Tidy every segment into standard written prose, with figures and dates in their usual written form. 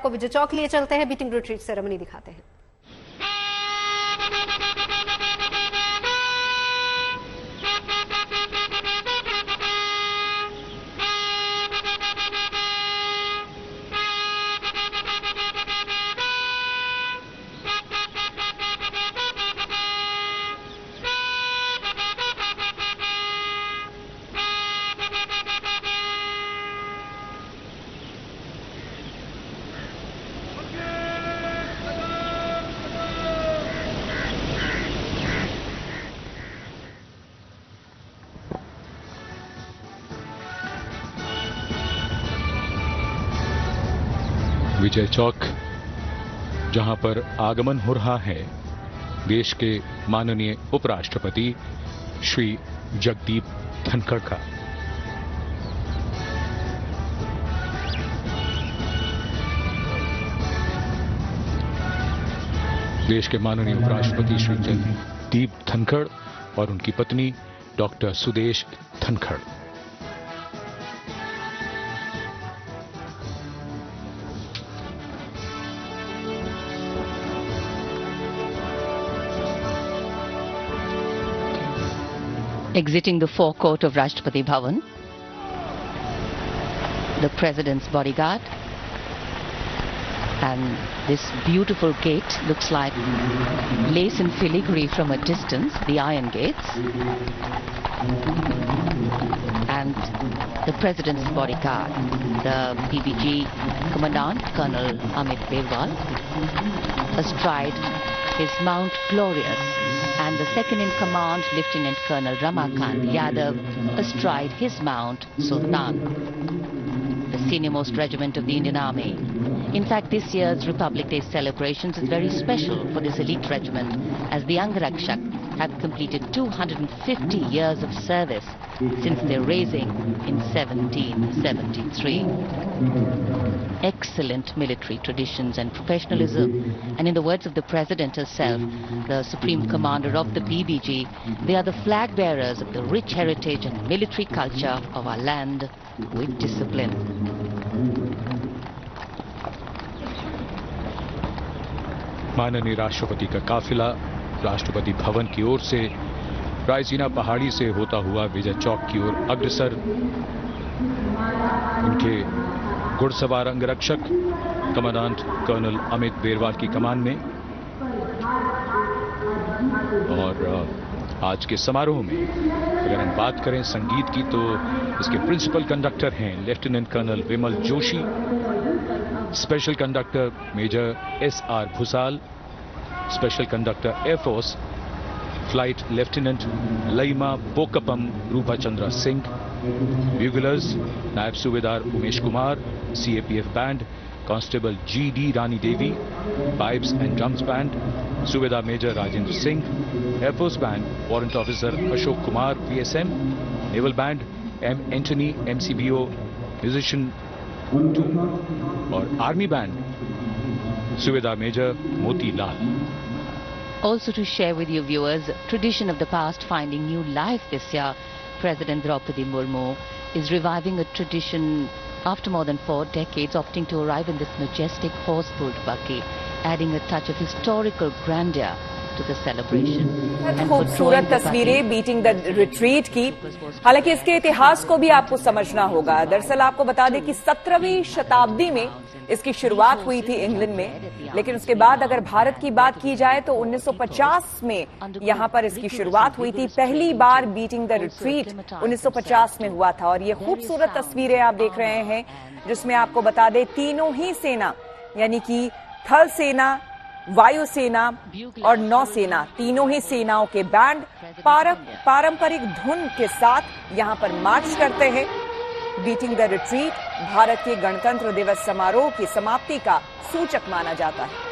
आपको विजय चौक लिए चलते हैं, बीटिंग रिट्रीट सेरेमनी दिखाते हैं। विजय चौक, जहां पर आगमन हो रहा है देश के माननीय उपराष्ट्रपति श्री जगदीप धनखड़ का। देश के माननीय उपराष्ट्रपति श्री जगदीप धनखड़ और उनकी पत्नी doctor Sudesh Dhankhar. Exiting the forecourt of Rashtrapati Bhavan, the President's bodyguard, and this beautiful gate looks like lace and filigree from a distance, the iron gates, and the President's bodyguard, the PBG Commandant Colonel Amit Berwal, astride his Mount Glorious, and the second in command, Lieutenant Colonel Ramakant Yadav, astride his mount, Sultan, the senior-most regiment of the Indian Army. In fact, this year's Republic Day celebrations is very special for this elite regiment, as the Angrakshak have completed 250 years of service since their raising in 1773. Excellent military traditions and professionalism, and in the words of the President herself, the Supreme Commander of the PBG, they are the flag bearers of the rich heritage and military culture of our land with discipline. माननीय राष्ट्रपति का काफिला राष्ट्रपति भवन की ओर से रायसीना पहाड़ी से होता हुआ विजय चौक की ओर अग्रसर। उनके घुड़सवार अंगरक्षक कमांडेंट कर्नल अमित बेरवाल की कमान में। और आज के समारोह में अगर हम बात करें संगीत की, तो इसके प्रिंसिपल कंडक्टर हैं lieutenant colonel Vimal Joshi, special conductor major SR Bhusal, special conductor air force flight lieutenant Laima Bokpam Rupachandra Singh, buglers नायब सूबेदार Umesh Kumar, CAPF band constable GD Rani Devi, pipes and drums band सूबेदार major Rajendra Singh, air force band warrant officer Ashok Kumar PSM, naval band M Antony MCBO musician 2 और army band सूबेदार major Moti Lal. Also to share with you viewers, tradition of the past finding new life this year, President Draupadi Murmu is reviving a tradition after more than 4 decades, opting to arrive in this majestic horse-pulled buggy, adding a touch of historical grandeur to the celebration. खूबसूरत तस्वीरें beating the retreat की। हालांकि इसके इतिहास को भी आपको समझना होगा। दरअसल आपको बता दें कि 17वीं शताब्दी में इसकी शुरुआत हुई थी इंग्लैंड में, लेकिन उसके बाद अगर भारत की बात की जाए तो 1950 में यहां पर इसकी शुरुआत हुई थी। पहली बार बीटिंग द रिट्रीट 1950 में हुआ था। और ये खूबसूरत तस्वीरें आप देख रहे हैं जिसमें आपको बता दें तीनों ही सेना, यानी कि थल सेना, वायुसेना और नौसेना, तीनों ही सेनाओं के बैंड पारंपरिक धुन के साथ यहां पर मार्च करते हैं। बीटिंग द रिट्रीट भारत के गणतंत्र दिवस समारोह की समाप्ति का सूचक माना जाता है।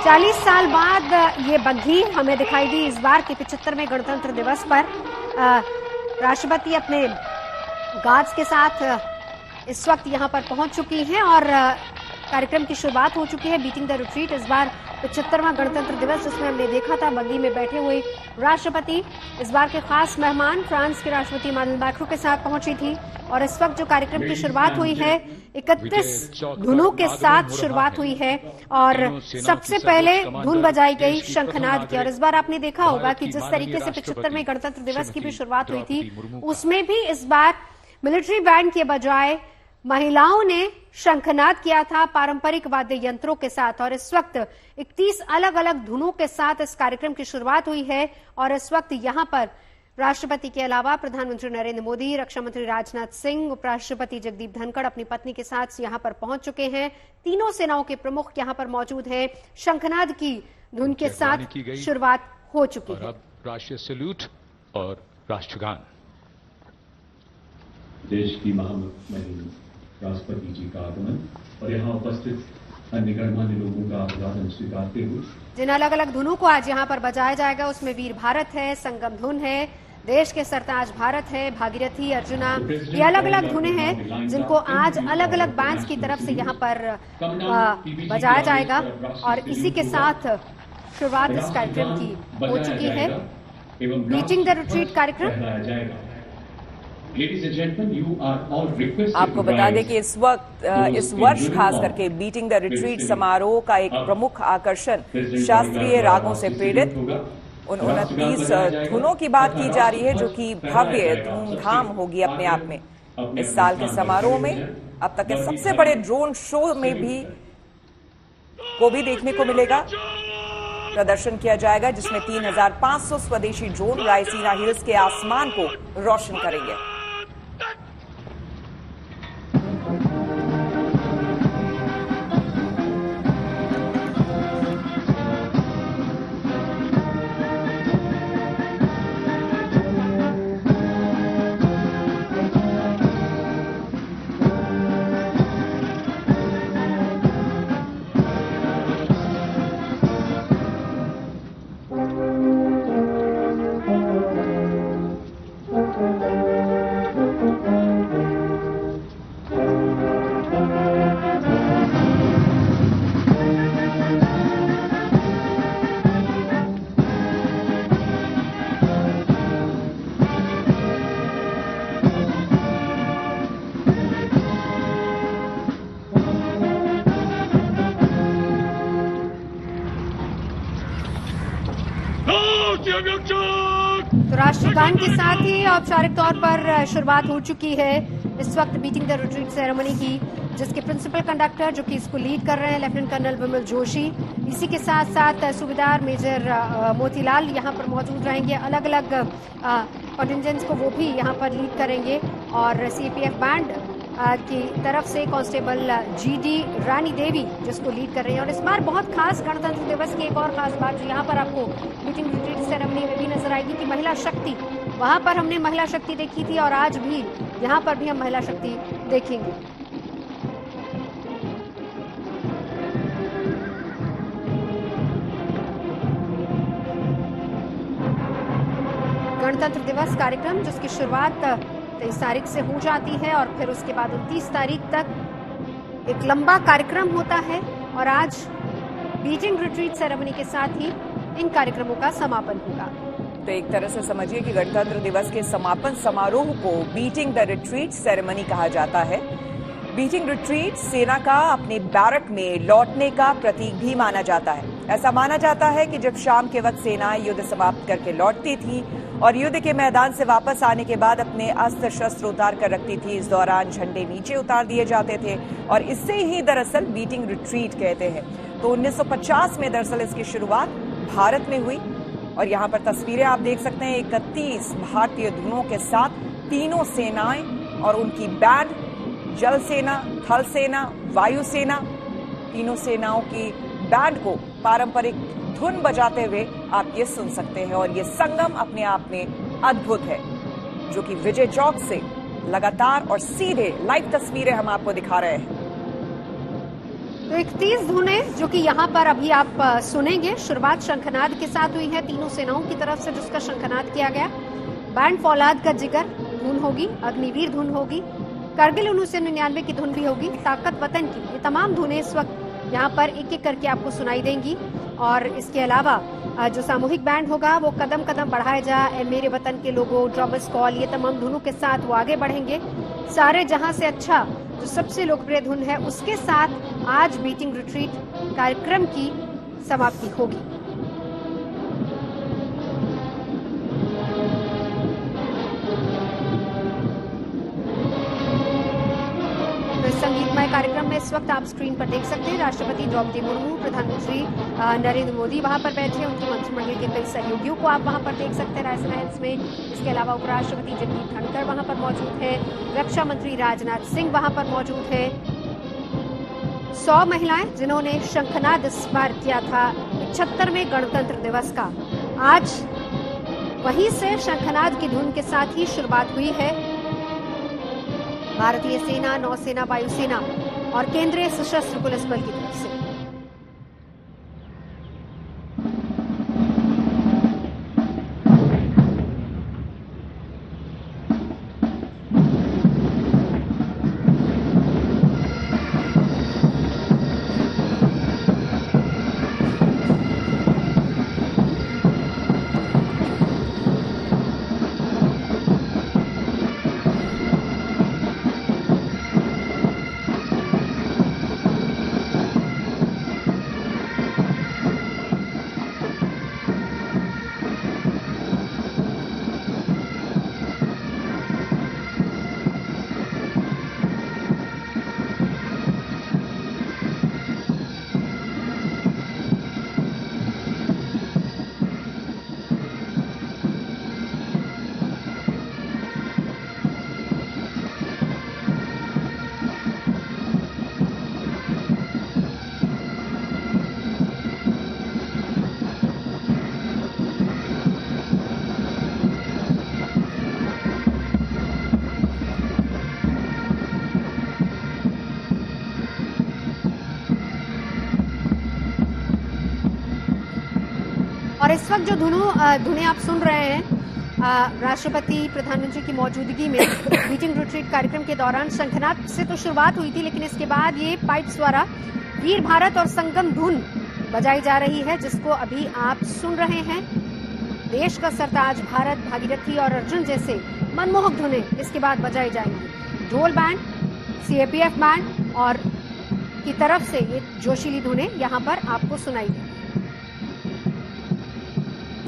40 साल बाद ये बग्घी हमें दिखाई दी इस बार के 75वें गणतंत्र दिवस पर। राष्ट्रपति अपने गार्ड्स के साथ इस वक्त यहां पर पहुंच चुकी हैं और कार्यक्रम की शुरुआत हो चुकी है। बीटिंग द रिट्रीट इस बार 75वां गणतंत्र दिवस, जिसमें हमने देखा था बग्घी में बैठे हुए राष्ट्रपति। इस बार के खास मेहमान फ्रांस के राष्ट्रपति इमानुएल मैक्रों के साथ पहुंची थी और इस वक्त जो कार्यक्रम की शुरुआत हुई है 31 धुनों के साथ शुरुआत हुई है और सबसे पहले धुन बजाई गई शंखनाद की। और इस बार आपने देखा होगा कि जिस तरीके से 75वें गणतंत्र दिवस की भी शुरुआत हुई थी, उसमें भी इस बार मिलिट्री बैंड के बजाय महिलाओं ने शंखनाद किया था पारंपरिक वाद्य यंत्रों के साथ। और इस वक्त 31 अलग अलग धुनों के साथ इस कार्यक्रम की शुरुआत हुई है और इस वक्त यहां पर राष्ट्रपति के अलावा प्रधानमंत्री नरेंद्र मोदी, रक्षा मंत्री राजनाथ सिंह, उपराष्ट्रपति जगदीप धनखड़ अपनी पत्नी के साथ यहां पर पहुंच चुके हैं। तीनों सेनाओं के प्रमुख यहां पर मौजूद हैं। शंखनाद की धुन के साथ शुरुआत हो चुकी है। राष्ट्रीय सैल्यूट और राष्ट्रगान। देश की महामहिम राष्ट्रपति जी का आगमन और यहाँ उपस्थित अन्य गणमान्य लोगों का अभिवादन स्वीकारते हुए जिन अलग अलग धुनों को आज यहाँ पर बजाया जाएगा उसमें वीर भारत है, संगम धुन है, देश के सरताज भारत है, भागीरथी, अर्जुना, ये अलग अलग धुनें हैं जिनको आज अलग अलग बैंड्स की तरफ से यहाँ पर बजाया जाएगा। और इसी के साथ शुरुआत इस कार्यक्रम की हो चुकी है। बीटिंग द रिट्रीट कार्यक्रम। आपको बता दें कि इस वर्ष खास करके बीटिंग द रिट्रीट समारोह का एक प्रमुख आकर्षण शास्त्रीय रागों से प्रेरित उन 29 धुनों की बात की जा रही है, जो कि भव्य धूमधाम होगी अपने आप में। इस साल के समारोह में अब तक के सबसे बड़े ड्रोन शो में भी देखने को मिलेगा। प्रदर्शन किया जाएगा जिसमें 3500 स्वदेशी ड्रोन रायसीना हिल्स के आसमान को रोशन करेंगे। तो राष्ट्रगान के साथ ही औपचारिक तौर पर शुरुआत हो चुकी है इस वक्त बीटिंग द रिट्रीट सेरेमनी की, जिसके प्रिंसिपल कंडक्टर जो कि इसको लीड कर रहे हैं लेफ्टिनेंट कर्नल विमल जोशी। इसी के साथ साथ सूबेदार मेजर मोतीलाल यहाँ पर मौजूद रहेंगे। अलग अलग कॉन्टिंजेंट्स को वो भी यहाँ पर लीड करेंगे और सीपीएफ बैंड की तरफ से कांस्टेबल जीडी रानी देवी जिसको लीड कर रही हैं। और इस बार बहुत खास गणतंत्र दिवस की एक और खास बात जो यहाँ पर आपको बीटिंग रिट्रीट सेरेमनी में भी नजर आएगी कि महिला शक्ति, वहां पर हमने महिला शक्ति देखी थी और आज भी यहाँ पर भी हम महिला शक्ति देखेंगे। गणतंत्र दिवस कार्यक्रम जिसकी शुरुआत 23 तारीख से हो जाती है और फिर उसके बाद 29 तारीख तक एक लंबा कार्यक्रम होता है और आज बीटिंग रिट्रीट सेरेमनी के साथ ही इन कार्यक्रमों का समापन होगा। तो एक तरह से समझिए कि गणतंत्र दिवस के समापन समारोह को बीटिंग द रिट्रीट सेरेमनी कहा जाता है। बीटिंग रिट्रीट सेना का अपने बैरक में लौटने का प्रतीक भी माना जाता है। ऐसा माना जाता है कि जब शाम के वक्त सेना युद्ध समाप्त करके लौटती थी और युद्ध के मैदान से वापस आने के बाद अपने अस्त्र शस्त्र उतार कर रखती थी, इस दौरान झंडे नीचे उतार दिए जाते थे और इससे ही दरअसल बीटिंग रिट्रीट कहते हैं। तो 1950 में दरअसल इसकी शुरुआत भारत में हुई और यहाँ पर तस्वीरें आप देख सकते हैं 31 भारतीय धुनों के साथ तीनों सेनाएं और उनकी बैंड, जल सेना, थल सेना, वायु सेना, तीनों सेनाओं की बैंड को पारंपरिक धुन बजाते हुए आप ये सुन सकते हैं। और ये संगम अपने आप में अद्भुत है जो कि विजय चौक से लगातार और सीधे लाइव तस्वीरें हम आपको दिखा रहे हैं। तो एक तेज धुन है जो कि यहाँ पर अभी आप सुनेंगे। शुरुआत शंखनाद के साथ हुई है तीनों सेनाओं की तरफ से, जिसका शंखनाद किया गया। बैंड फौलाद का जिगर धुन होगी, अग्निवीर धुन होगी, करगिल 1999 की धुन भी होगी, ताकत वतन की। ये तमाम धुनें इस वक्त यहाँ पर एक एक करके आपको सुनाई देंगी। और इसके अलावा जो सामूहिक बैंड होगा वो कदम कदम बढ़ाए जा, ए मेरे वतन के लोगों, ड्रॉबर्स कॉल, ये तमाम धुनों के साथ वो आगे बढ़ेंगे। सारे जहां से अच्छा जो सबसे लोकप्रिय धुन है उसके साथ आज बीटिंग रिट्रीट कार्यक्रम की समाप्ति होगी। तो इस संगीतमय कार्यक्रम में इस वक्त आप स्क्रीन पर देख सकते हैं राष्ट्रपति द्रौपदी मुर्मू, प्रधानमंत्री नरेंद्र मोदी वहां पर बैठे हैं। उनकी मंत्रिमंडल के कई सहयोगियों को आप वहां पर देख सकते हैं रायसेना हिल्स में। इसके अलावा उपराष्ट्रपति जगदीप धनखड़ वहां पर मौजूद है, रक्षा मंत्री राजनाथ सिंह वहां पर मौजूद है। 100 महिलाएं जिन्होंने शंखनाद इस बार किया था 75वें गणतंत्र दिवस का, आज वहीं से शंखनाद की धुन के साथ ही शुरुआत हुई है। भारतीय सेना, नौसेना, वायुसेना और केंद्रीय सशस्त्र पुलिस बल की तरफ से। और इस वक्त जो धुनें आप सुन रहे हैं राष्ट्रपति प्रधानमंत्री की मौजूदगी में बीटिंग रिट्रीट कार्यक्रम के दौरान शंखनाद से तो शुरुआत हुई थी, लेकिन इसके बाद ये पाइप्स द्वारा वीर भारत और संगम धुन बजाई जा रही है, जिसको अभी आप सुन रहे हैं। देश का सरताज भारत, भागीरथी और अर्जुन जैसे मनमोहक धुनें इसके बाद बजाई जाएंगी। ढोल बैंड, सीएपीएफ बैंड और की तरफ से ये जोशीली धुनें यहाँ पर आपको सुनाई देंगी।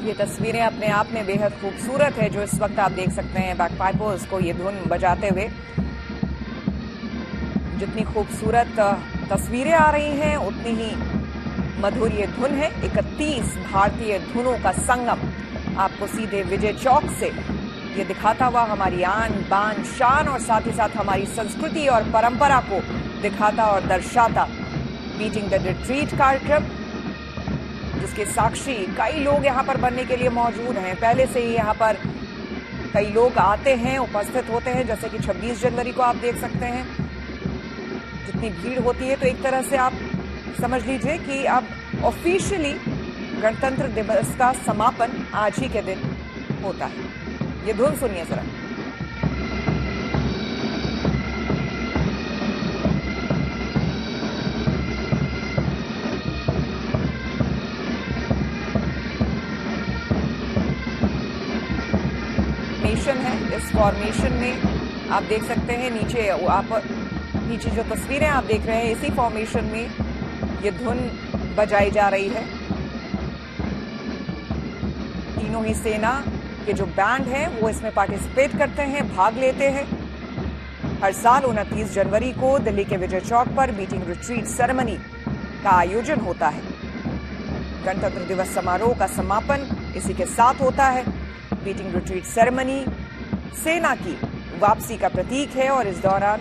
ये तस्वीरें अपने आप में बेहद खूबसूरत है जो इस वक्त आप देख सकते हैं बैकपाइपर्स को ये धुन बजाते हुए। जितनी खूबसूरत तस्वीरें आ रही हैं उतनी ही मधुर ये धुन है। 31 भारतीय धुनों का संगम आपको सीधे विजय चौक से ये दिखाता हुआ हमारी आन बान शान और साथ ही साथ हमारी संस्कृति और परंपरा को दिखाता और दर्शाता बीटिंग द रिट्रीट कार्यक्रम, जिसके साक्षी कई लोग यहाँ पर बनने के लिए मौजूद हैं। पहले से ही यहाँ पर कई लोग आते हैं, उपस्थित होते हैं, जैसे कि 26 जनवरी को आप देख सकते हैं जितनी भीड़ होती है। तो एक तरह से आप समझ लीजिए कि अब ऑफिशियली गणतंत्र दिवस का समापन आज ही के दिन होता है। ये धुन सुनिए जरा। है इस फॉर्मेशन में आप देख सकते हैं नीचे जो तस्वीरें आप देख रहे हैं इसी फॉर्मेशन में ये धुन बजाई जा रही है। तीनों ही सेना के जो बैंड हैं वो इसमें पार्टिसिपेट करते हैं, भाग लेते हैं। हर साल 29 जनवरी को दिल्ली के विजय चौक पर बीटिंग रिट्रीट सेरेमनी का आयोजन होता है। गणतंत्र दिवस समारोह का समापन इसी के साथ होता है। बीटिंग रिट्रीट सेरेमनी सेना की वापसी का प्रतीक है और इस दौरान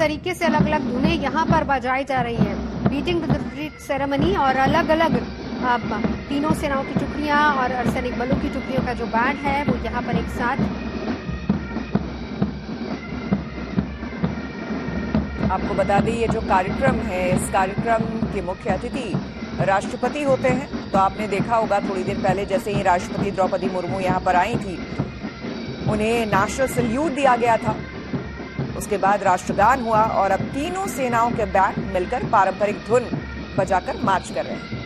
तरीके से अलग अलग धुनें यहाँ पर बजाई जा रही हैं। बीटिंग द रिट्रीट सेरेमनी और अलग अलग तीनों सेनाओं की टुकड़ियां और अर्धसैनिक बलों की टुकड़ियों का जो बैंड है वो यहाँ पर एक साथ। आपको बता दें ये जो कार्यक्रम है, इस कार्यक्रम के मुख्य अतिथि राष्ट्रपति होते हैं। तो आपने देखा होगा थोड़ी देर पहले जैसे ही राष्ट्रपति द्रौपदी मुर्मू यहाँ पर आई थी, उन्हें नेशनल सल्यूट दिया गया था। उसके बाद राष्ट्रगान हुआ और अब तीनों सेनाओं के बैंड मिलकर पारंपरिक धुन बजाकर मार्च कर रहे हैं।